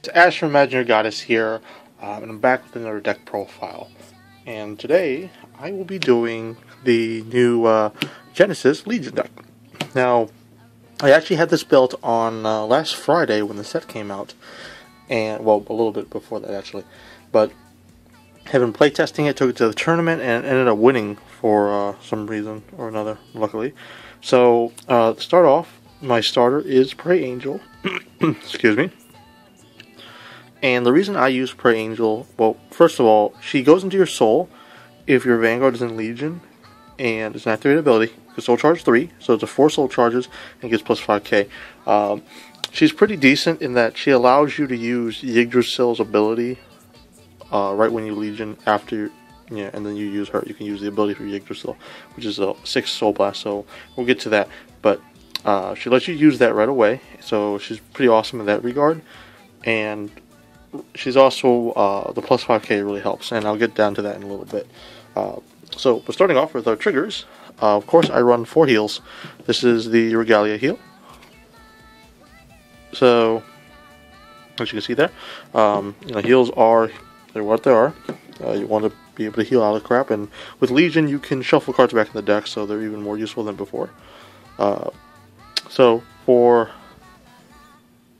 It's Ash from Imaginary Goddess here, and I'm back with another deck profile. And today, I will be doing the new Genesis Legion deck. Now, I actually had this built on last Friday when the set came out, and well, a little bit before that actually, but have been playtesting it, took it to the tournament, and ended up winning for some reason or another, luckily. So, to start off, my starter is Prey Angel. Excuse me. And the reason I use Prey Angel, well, first of all, she goes into your soul if your Vanguard is in Legion and it's an activated ability. Because soul charge 3, so it's a 4 soul charges and gets plus 5k. She's pretty decent in that she allows you to use Yggdrasil's ability right when you Legion after, and then you use her. You can use the ability for Yggdrasil, which is a 6 soul blast, so we'll get to that. But she lets you use that right away, so she's pretty awesome in that regard. And she's also, the plus 5k really helps, and I'll get down to that in a little bit. So, we're starting off with our triggers. Of course, I run 4 heals. This is the Regalia heal. So, as you can see there, heals are, they're what they are. You want to be able to heal out of crap, and with Legion, you can shuffle cards back in the deck, so they're even more useful than before. So, for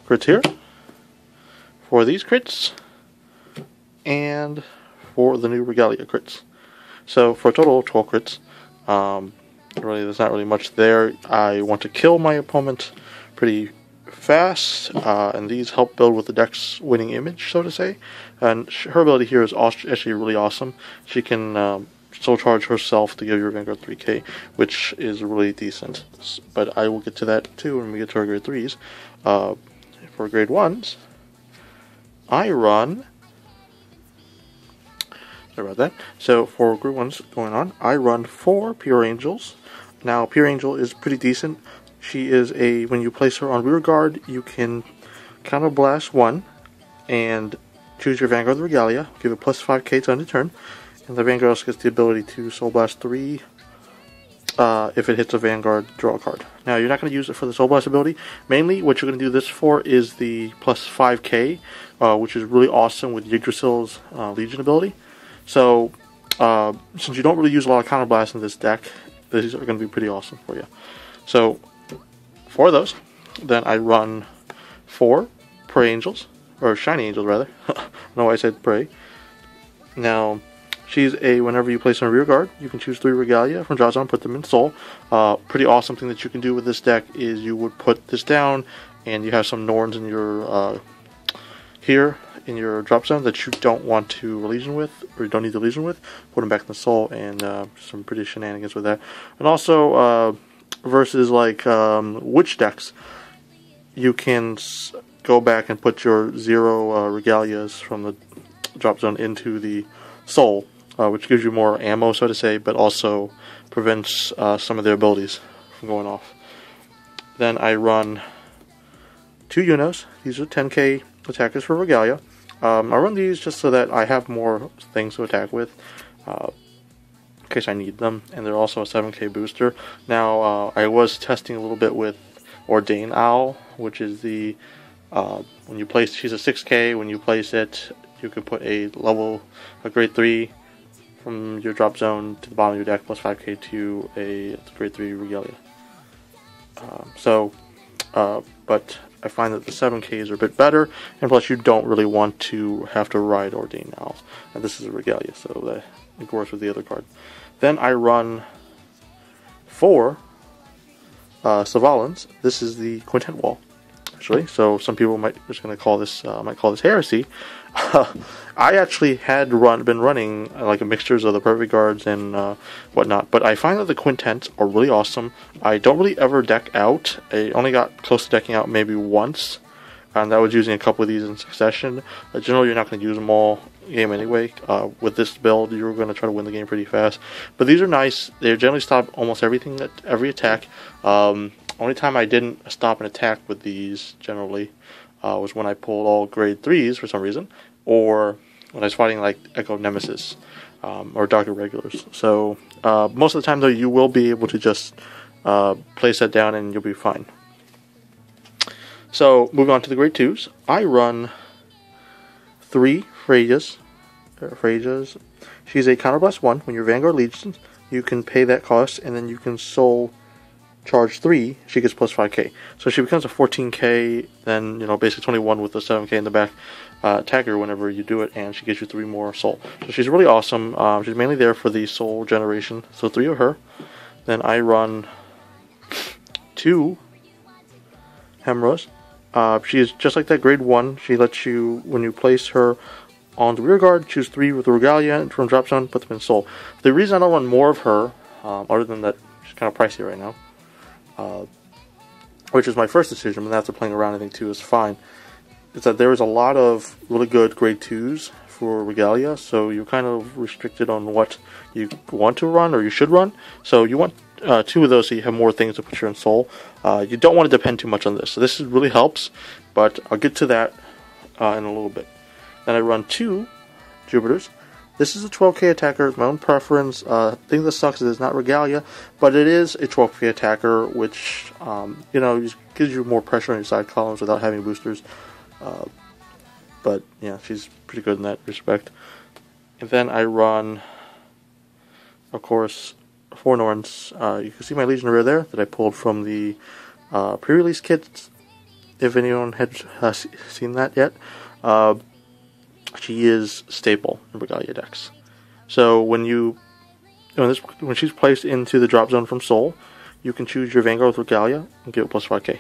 crits here, for these crits, and for the new Regalia crits. So for a total of 12 crits, really there's not really much there. I want to kill my opponent pretty fast, and these help build with the deck's winning image, so to say. And her ability here is actually really awesome. She can soul charge herself to give your Vanguard 3k, which is really decent. But I will get to that too when we get to our grade 3s. For grade 1s, I run, sorry about that, so for group 1's going on, I run 4 Pure Angels. Now, Pure Angel is pretty decent. She is when you place her on rear guard, you can counter blast 1, and choose your Vanguard Regalia, give it plus 5k to end the turn, and the Vanguard also gets the ability to Soul Blast 3, if it hits a Vanguard, draw a card. Now, you're not going to use it for the Soul Blast ability. Mainly, what you're going to do this for is the plus 5k, which is really awesome with Yggdrasil's Legion ability. So, since you don't really use a lot of Counter Blast in this deck, these are going to be pretty awesome for you. So, for those, then I run 4 Prey Angels, or Shiny Angels rather. I don't know why I said Prey. Now, she's whenever you place her on rear guard, you can choose 3 Regalia from drop zone, put them in soul. Pretty awesome thing that you can do with this deck is you would put this down, and you have some Norns in your, here in your drop zone that you don't want to Legion with, or you don't need to Legion with, put them back in the soul, and some pretty shenanigans with that. And also, versus like witch decks, you can go back and put your 0 Regalias from the drop zone into the soul, which gives you more ammo, so to say, but also prevents some of their abilities from going off. Then I run 2 Unos. These are 10k attackers for Regalia. I run these just so that I have more things to attack with, in case I need them, and they're also a 7k booster. Now, I was testing a little bit with Ordain Owl, which is the, when you place, she's a 6k, when you place it, you can put a grade 3 from your drop zone to the bottom of your deck, plus 5k to a grade 3 Regalia. But I find that the 7ks are a bit better, and plus you don't really want to have to ride Ordain Owls. And this is a Regalia, so that it works with the other card. Then I run 4 Savalans. This is the Quintet Wall, actually. So some people might call this heresy. I actually had been running like a mixtures of the Perfect Guards and whatnot, but I find that the Quintets are really awesome. I don't really ever deck out. I only got close to decking out maybe once, and that was using a couple of these in succession. Generally, you're not going to use them all game anyway. With this build, you're going to try to win the game pretty fast. But these are nice. They generally stop almost everything, every attack. Only time I didn't stop an attack with these generally was when I pulled all grade 3s for some reason, or when I was fighting like Echo Nemesis or Doctor Regulars. So most of the time though, you will be able to just place that down and you'll be fine. So moving on to the grade 2s, I run 3 Freyjas. She's a counterblast 1. When you're Vanguard Legions, you can pay that cost, and then you can soul charge 3. She gets plus 5k. So she becomes a 14k, then, you know, basically 21 with the 7k in the back. Attacker whenever you do it, and she gives you 3 more soul. So she's really awesome. She's mainly there for the soul generation. So 3 of her. Then I run 2 Hemras. She is just like that grade 1. She lets you, when you place her on the rear guard, choose 3 with the Regalia from drop zone, put them in soul. The reason I don't run more of her, other than that she's kind of pricey right now, which is my first decision, but after playing around I think 2 is fine, is that there is a lot of really good grade 2s for Regalia, so you're kind of restricted on what you want to run or you should run. So you want 2 of those so you have more things to put your in soul. You don't want to depend too much on this. So this really helps, but I'll get to that in a little bit. Then I run 2 Jupiters. This is a 12k attacker. It's my own preference. Thing that sucks is it's not Regalia, but it is a 12k attacker, which you know, just gives you more pressure on your side columns without having boosters. But yeah, she's pretty good in that respect. And then I run, of course, 4 Norns. You can see my Legion Rare there that I pulled from the pre-release kits, if anyone has seen that yet. She is staple in Regalia decks. So when she's placed into the drop zone from Soul, you can choose your Vanguard with Regalia and give it plus 5k.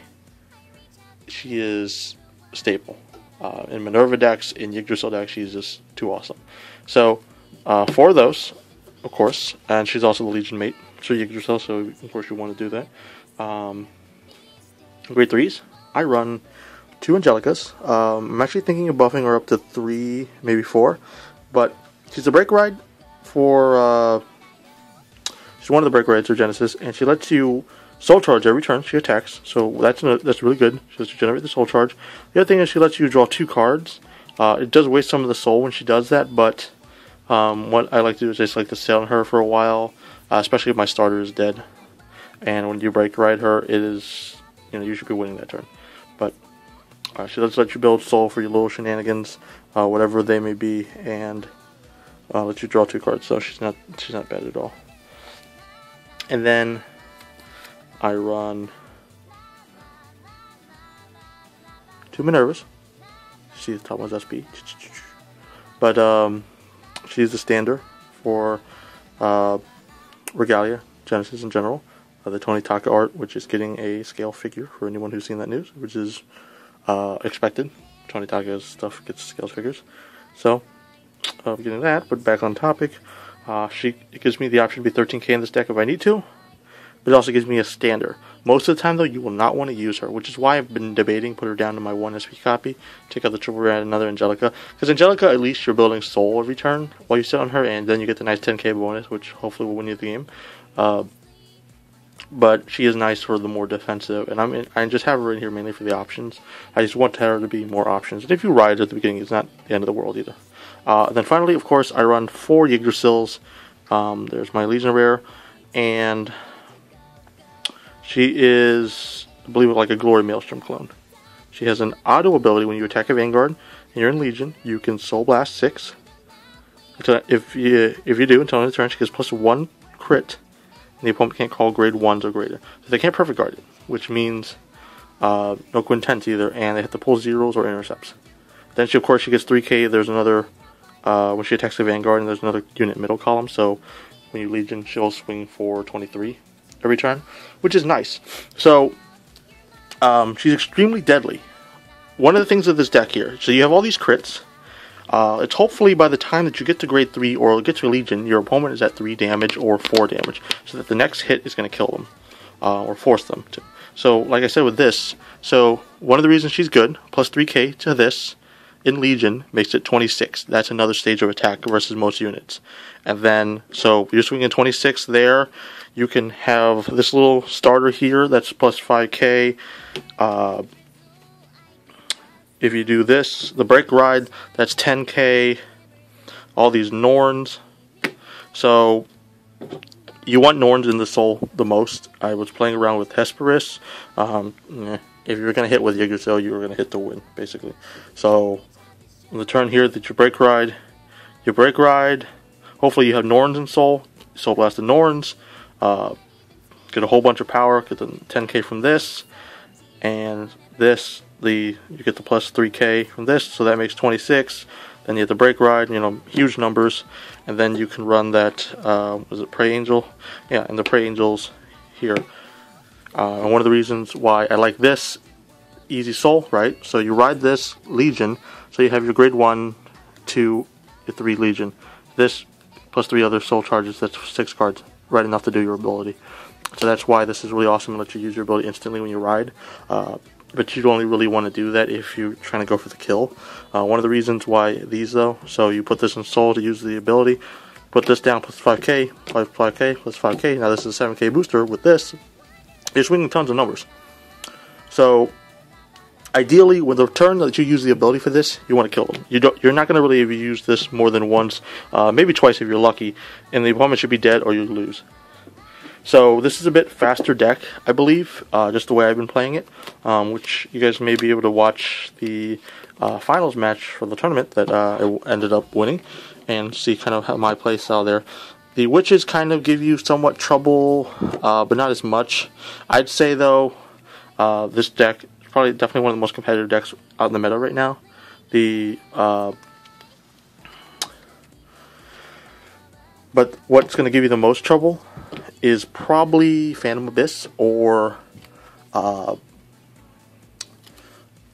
She is staple. In Minerva decks, in Yggdrasil decks, she's just too awesome. So, 4 of those, of course, and she's also the Legion mate for Yggdrasil, so of course you want to do that. Grade 3s, I run 2 Angelicas. I'm actually thinking of buffing her up to 3, maybe 4, but she's a break ride for, she's one of the break rides for Genesis, and she lets you soul charge every turn she attacks, so that's really good. She lets you generate the soul charge. The other thing is she lets you draw 2 cards. It does waste some of the soul when she does that, but what I like to do is just like to stay on her for a while, especially if my starter is dead. And when you break ride her, it is, you know, you should be winning that turn. But she does let you build soul for your little shenanigans, whatever they may be, and let you draw 2 cards. So she's not bad at all. And then I run 2 Minervas. See the top one's SP. But she's the standard for Regalia, Genesis in general. The Tony Taka art, which is getting a scale figure for anyone who's seen that news, which is expected. Tony Taka's stuff gets scale figures. So, getting that, but back on topic, it gives me the option to be 13k in this deck if I need to. But it also gives me a standard. Most of the time, though, you will not want to use her, which is why I've been debating put her down to my 1 SP copy, take out the triple rare and another Angelica. Because Angelica, at least you're building soul every turn while you sit on her, and then you get the nice 10k bonus, which hopefully will win you the game. But she is nice for the more defensive, and I just have her in here mainly for the options. I just want her to be more options. And if you ride at the beginning, it's not the end of the world either. Then finally, of course, I run 4 Yggdrasils. There's my Legion Rare, and she is, I believe, like a Glory Maelstrom clone. She has an auto ability when you attack a Vanguard and you're in Legion, you can Soul Blast 6. If you do, until end of the turn, she gets plus 1 crit, and the opponent can't call grade 1s or greater. So they can't perfect guard it, which means no quintets either, and they have to pull 0s or intercepts. Then she, of course, she gets 3k. There's another, when she attacks the Vanguard, and there's another unit middle column, so when you Legion, she'll swing for 23. Every turn, which is nice. So, she's extremely deadly. One of the things of this deck here, so you have all these crits. It's hopefully by the time that you get to grade 3 or get to Legion, your opponent is at 3 damage or 4 damage, so that the next hit is going to kill them, or force them to. So, like I said with this, so one of the reasons she's good, plus 3k to this, in Legion, makes it 26. That's another stage of attack versus most units. And then, so you're swinging 26 there. You can have this little starter here that's plus 5k. If you do this, the break ride, that's 10k. All these Norns. So, you want Norns in the soul the most. I was playing around with Hesperus. If you were going to hit with Yggdrasil, you were going to hit to win, basically. So, on the turn here that you break ride. Hopefully you have Norns in Soul. Soul Blast the Norns. Get a whole bunch of power. Get the 10k from this. And this, you get the plus 3k from this. So that makes 26. Then you have the break ride. You know, huge numbers. And then you can run that, was it Prey Angel? Yeah, and the Prey Angels here. And one of the reasons why I like this, easy soul, right? So you ride this Legion, so you have your grade 1, 2, 3 Legion. This plus 3 other soul charges, that's 6 cards, right enough to do your ability. So that's why this is really awesome, to let you use your ability instantly when you ride. But you only really want to do that if you're trying to go for the kill. One of the reasons why these though, so you put this in soul to use the ability, put this down plus 5k, 5k, plus 5k, now this is a 7k booster. With this, you're swinging tons of numbers. So ideally, with the turn that you use the ability for this, you want to kill them. You're not going to really use this more than once, maybe twice if you're lucky, and the opponent should be dead or you lose. So this is a bit faster deck, I believe, just the way I've been playing it, which you guys may be able to watch the finals match for the tournament that I ended up winning, and see kind of how my play style there. The witches kind of give you somewhat trouble, but not as much. I'd say though, this deck is probably definitely one of the most competitive decks out in the meta right now. But what's going to give you the most trouble is probably Phantom Abyss or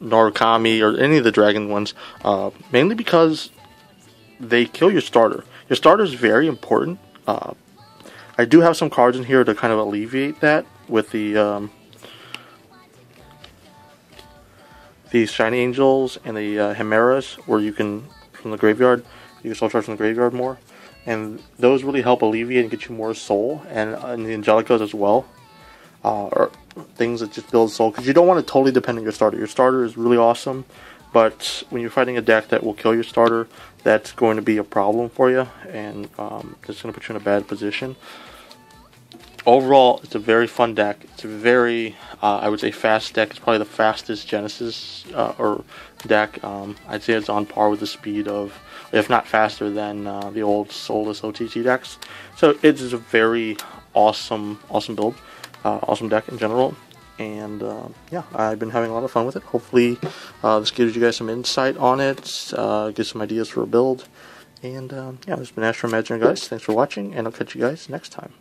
Narukami or any of the dragon ones, mainly because they kill your starter. Your starter is very important. I do have some cards in here to kind of alleviate that with the Shiny Angels and the Chimeras, where you can, from the graveyard, you can soul charge from the graveyard more. And those really help alleviate and get you more soul, and the Angelicos as well, or things that just build soul, because you don't want to totally depend on your starter. Your starter is really awesome, but when you're fighting a deck that will kill your starter, that's going to be a problem for you, and it's going to put you in a bad position. Overall, it's a very fun deck. It's a very, I would say, fast deck. It's probably the fastest Genesis or deck. I'd say it's on par with the speed of, if not faster than, the old soulless OTT decks. So it is a very awesome build, awesome deck in general. And yeah, I've been having a lot of fun with it. Hopefully, this gives you guys some insight on it, gives some ideas for a build. And yeah, this has been Ash from Imaginary, guys. Thanks for watching, and I'll catch you guys next time.